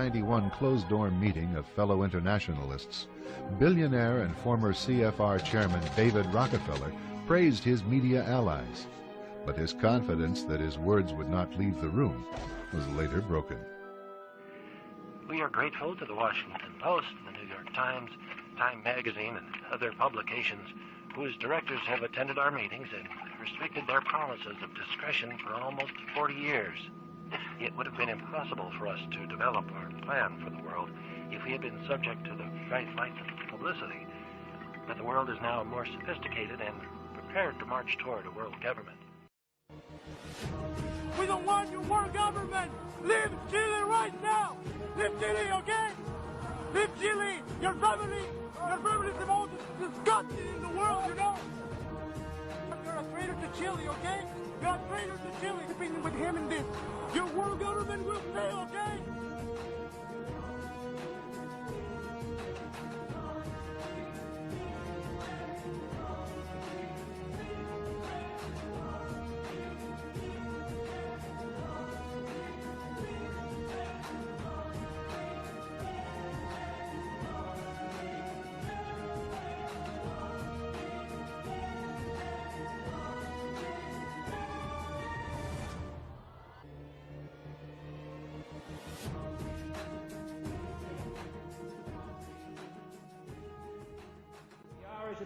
1991 closed-door meeting of fellow internationalists, billionaire and former CFR chairman David Rockefeller praised his media allies, but his confidence that his words would not leave the room was later broken. We are grateful to the Washington Post, the New York Times, Time Magazine, and other publications whose directors have attended our meetings and restricted their promises of discretion for almost 40 years. It would have been impossible for us to develop our plan for the world if we had been subject to the bright lights of publicity. But the world is now more sophisticated and prepared to march toward a world government. We don't want your world government! Leave Chile right now! Leave Chile, okay? Leave Chile! Your family is the most disgusting in the world, you know? You're a traitor to Chile, okay? You're a traitor to Chile, depending with him in this. Your world government will fail, okay?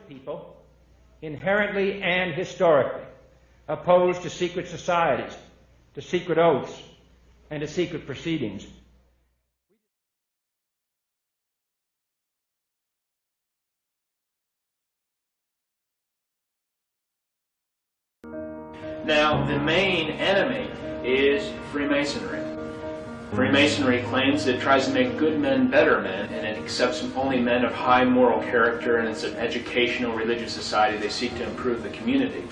People, inherently and historically, opposed to secret societies, to secret oaths, and to secret proceedings. Now, the main enemy is Freemasonry. Freemasonry claims that it tries to make good men better men, and it accepts only men of high moral character, and it's an educational religious society. They seek to improve the community.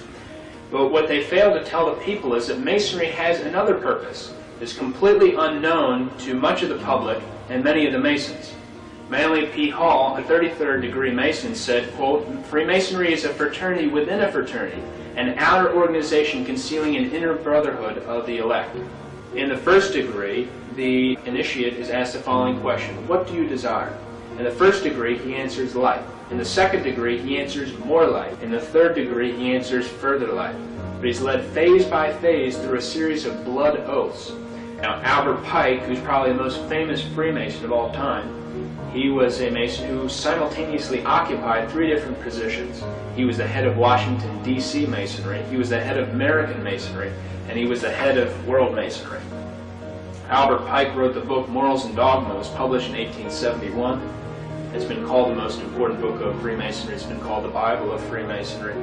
But what they fail to tell the people is that Masonry has another purpose. It's completely unknown to much of the public and many of the Masons. Manly P. Hall, a 33rd degree Mason, said, quote, "Freemasonry is a fraternity within a fraternity, an outer organization concealing an inner brotherhood of the elect." In the first degree, the initiate is asked the following question: what do you desire? In the first degree, he answers light. In the second degree, he answers more light. In the third degree, he answers further light. But he's led phase by phase through a series of blood oaths. Now, Albert Pike, who's probably the most famous Freemason of all time, he was a Mason who simultaneously occupied three different positions. He was the head of Washington, D.C. Masonry, he was the head of American Masonry, and he was the head of World Masonry. Albert Pike wrote the book Morals and Dogma. It was published in 1871. It's been called the most important book of Freemasonry. It's been called the Bible of Freemasonry.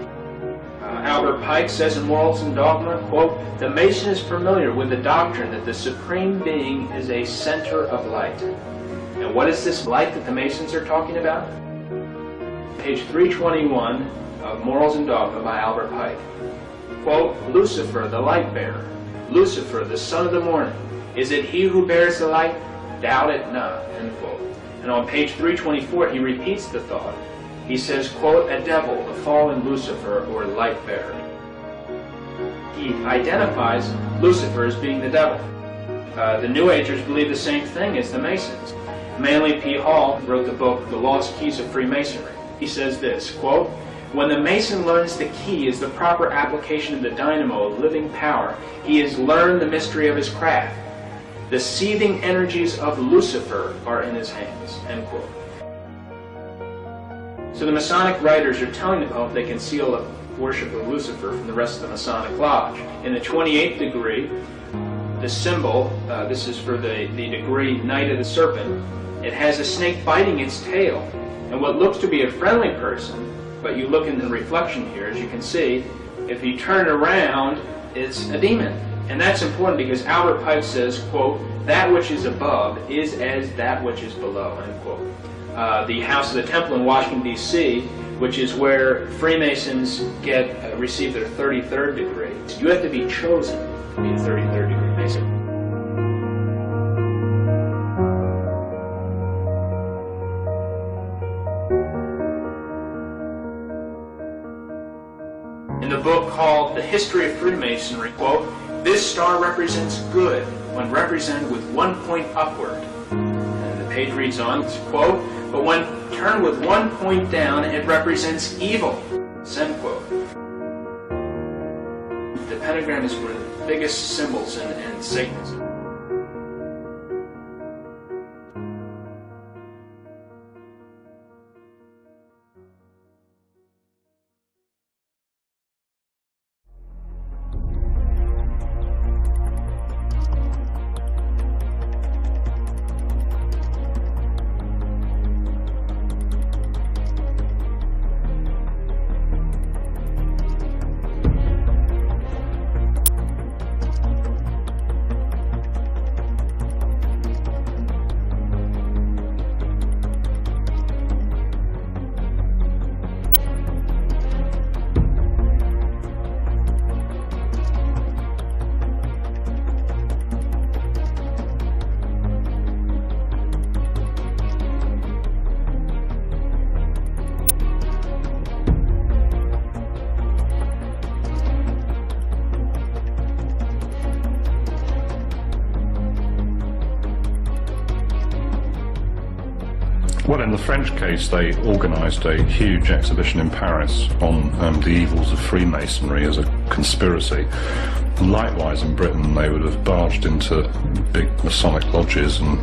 Albert Pike says in Morals and Dogma, quote, "The Mason is familiar with the doctrine that the Supreme Being is a center of light." And what is this light that the Masons are talking about? Page 321 of Morals and Dogma by Albert Pike. Quote, "Lucifer, the light bearer, Lucifer, the son of the morning, is it he who bears the light? Doubt it not." End quote. And on page 324, he repeats the thought. He says, quote, "A devil, a fallen Lucifer, or light bearer." He identifies Lucifer as being the devil. The New Agers believe the same thing as the Masons. Manly P. Hall wrote the book, The Lost Keys of Freemasonry. He says this, quote, "When the Mason learns the key is the proper application of the dynamo of living power, he has learned the mystery of his craft. The seething energies of Lucifer are in his hands." End quote. So the Masonic writers are telling the public they conceal the worship of Lucifer from the rest of the Masonic Lodge. In the 28th degree, the symbol, this is for the degree Knight of the Serpent, it has a snake biting its tail. And what looks to be a friendly person, but you look in the reflection here, as you can see, if you turn around, it's a demon. And that's important because Albert Pike says, quote, "That which is above is as that which is below," end quote. The House of the Temple in Washington, D.C., which is where Freemasons receive their 33rd degree. You have to be chosen to be a 33rd degree Mason. In the book called The History of Freemasonry, quote, "This star represents good when represented with one point upward. page reads on, quote, "But when turned with one point down, it represents evil," end quote. The pentagram is one of the biggest symbols in Satanism. Well, in the French case, they organised a huge exhibition in Paris on the evils of Freemasonry as a conspiracy. Likewise, in Britain, they would have barged into big Masonic lodges and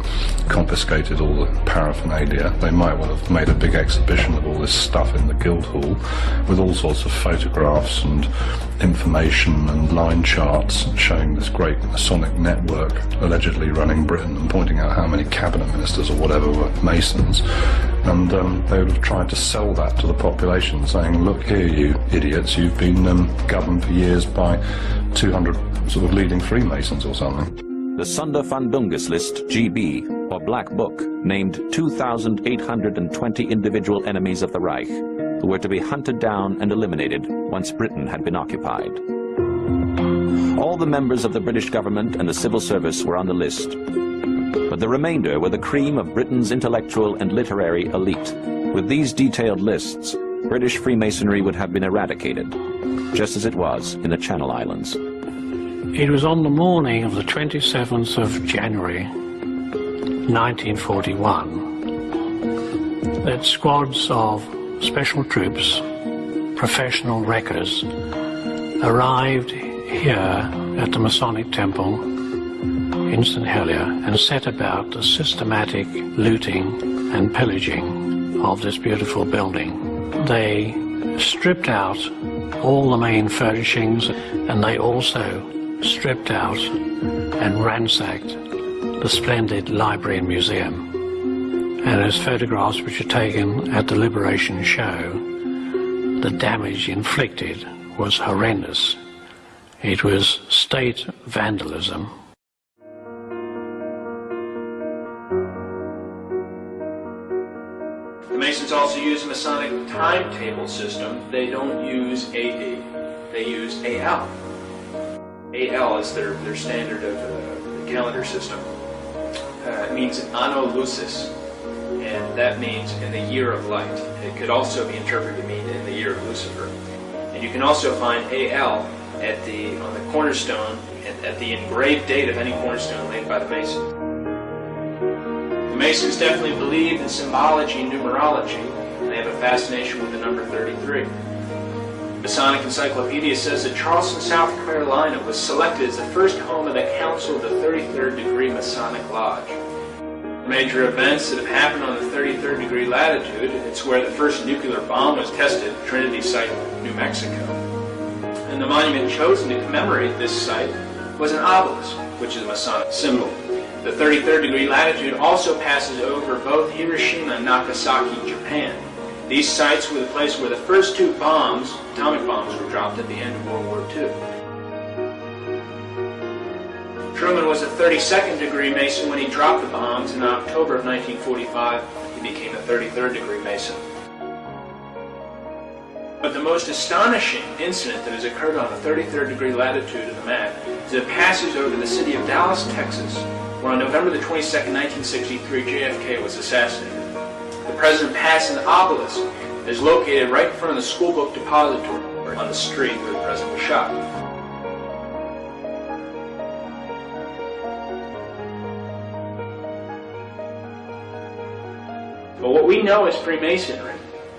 confiscated all the paraphernalia. They might well have made a big exhibition of all this stuff in the Guildhall with all sorts of photographs and information and line charts showing this great Masonic network allegedly running Britain and pointing out how many cabinet ministers or whatever were Masons. And they would have tried to sell that to the population, saying, look here, you idiots, you've been governed for years by 200 sort of leading Freemasons or something. The Sonderfundungus List, GB, or Black Book, named 2,820 individual enemies of the Reich, who were to be hunted down and eliminated once Britain had been occupied. All the members of the British government and the civil service were on the list, but the remainder were the cream of Britain's intellectual and literary elite. With these detailed lists, British Freemasonry would have been eradicated, just as it was in the Channel Islands. It was on the morning of the 27th of January 1941 that squads of special troops, professional wreckers, arrived here at the Masonic Temple in St. Helier and set about the systematic looting and pillaging of this beautiful building. They stripped out all the main furnishings, and they also stripped out and ransacked the splendid library and museum. And as photographs which are taken at the Liberation show, the damage inflicted was horrendous. It was state vandalism. The Masons also use a Masonic timetable system. They don't use AD, they use AL. AL is their standard of the calendar system. It means Anno Lucis, and that means in the year of light. It could also be interpreted to mean in the year of Lucifer. And you can also find AL on the cornerstone, at the engraved date of any cornerstone laid by the Mason. The Masons definitely believe in symbology and numerology, and they have a fascination with the number 33. Masonic Encyclopedia says that Charleston, South Carolina was selected as the first home of the Council of the 33rd Degree Masonic Lodge. Major events that have happened on the 33rd degree latitude, it's where the first nuclear bomb was tested, Trinity Site, New Mexico. And the monument chosen to commemorate this site was an obelisk, which is a Masonic symbol. The 33rd degree latitude also passes over both Hiroshima and Nagasaki, Japan. These sites were the place where the first two bombs, atomic bombs, were dropped at the end of World War II. Truman was a 32nd degree Mason when he dropped the bombs. In October of 1945, he became a 33rd degree Mason. But the most astonishing incident that has occurred on the 33rd degree latitude of the map is it passes over the city of Dallas, Texas, where on November the 22nd, 1963, JFK was assassinated. The president passed an obelisk that is located right in front of the school book depository on the street where the president was shot. know as Freemasonry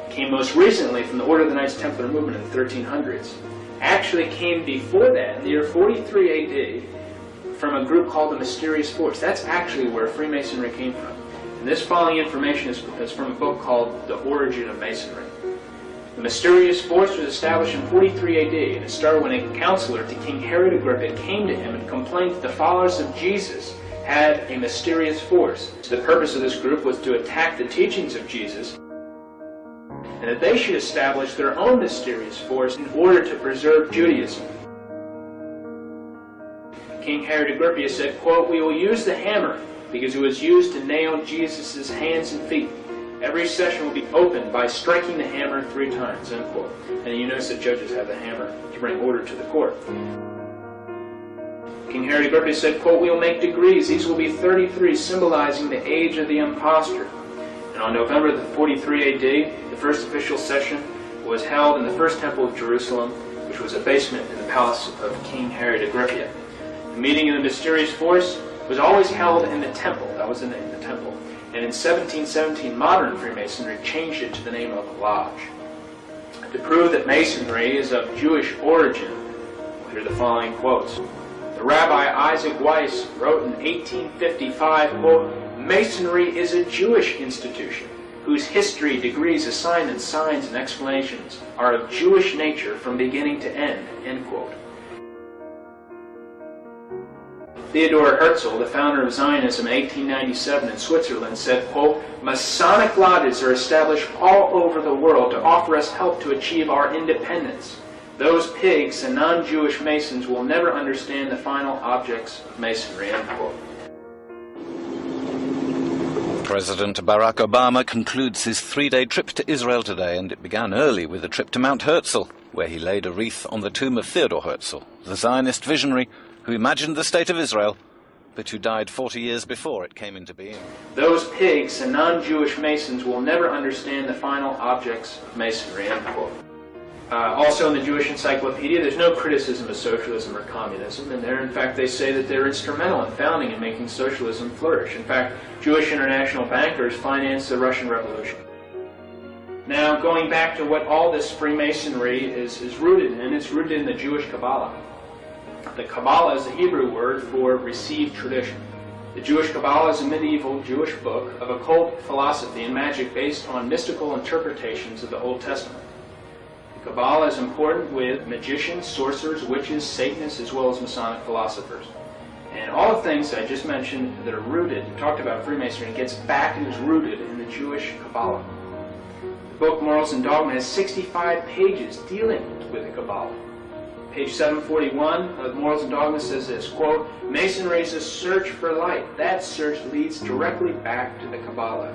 came most recently from the Order of the Knights Templar movement in the 1300s, actually came before that, in the year 43 AD, from a group called the Mysterious Force. That's actually where Freemasonry came from. And this following information is from a book called The Origin of Masonry. The Mysterious Force was established in 43 AD, and it started when a counselor to King Herod Agrippa came to him and complained that the followers of Jesus had a mysterious force. So the purpose of this group was to attack the teachings of Jesus, and that they should establish their own mysterious force in order to preserve Judaism. King Herod Agrippa said, quote, "We will use the hammer because it was used to nail Jesus' hands and feet. Every session will be opened by striking the hammer 3 times, end quote." And you notice that judges have the hammer to bring order to the court. King Herod Agrippa said, quote, "We will make degrees. These will be 33, symbolizing the age of the impostor." And on November the 43 AD, the first official session was held in the First Temple of Jerusalem, which was a basement in the palace of King Herod Agrippa. The meeting of the Mysterious Force was always held in the temple. That was the name, the temple. And in 1717, modern Freemasonry changed it to the name of lodge. To prove that Masonry is of Jewish origin, we'll hear the following quotes. The Rabbi Isaac Weiss wrote in 1855, quote, "Masonry is a Jewish institution whose history, degrees, assignments, signs, and explanations are of Jewish nature from beginning to end," end quote. Theodor Herzl, the founder of Zionism in 1897 in Switzerland, said, quote, "Masonic lodges are established all over the world to offer us help to achieve our independence. Those pigs and non-Jewish Masons will never understand the final objects of Masonry," end quote. President Barack Obama concludes his 3-day trip to Israel today, and it began early with a trip to Mount Herzl, where he laid a wreath on the tomb of Theodor Herzl, the Zionist visionary who imagined the state of Israel, but who died 40 years before it came into being. Those pigs and non-Jewish Masons will never understand the final objects of Masonry, end quote. Also in the Jewish Encyclopedia, there's no criticism of socialism or communism, and there, in fact, they say that they're instrumental in founding and making socialism flourish. In fact, Jewish international bankers financed the Russian Revolution. Now, going back to what all this Freemasonry is rooted in, it's rooted in the Jewish Kabbalah. The Kabbalah is the Hebrew word for received tradition. The Jewish Kabbalah is a medieval Jewish book of occult philosophy and magic based on mystical interpretations of the Old Testament. The Kabbalah is important with magicians, sorcerers, witches, Satanists, as well as Masonic philosophers. And all the things I just mentioned that are rooted, talked about Freemasonry, gets back and is rooted in the Jewish Kabbalah. The book Morals and Dogma has 65 pages dealing with the Kabbalah. Page 741 of Morals and Dogma says this, quote, "Masonry is a search for light. That search leads directly back to the Kabbalah."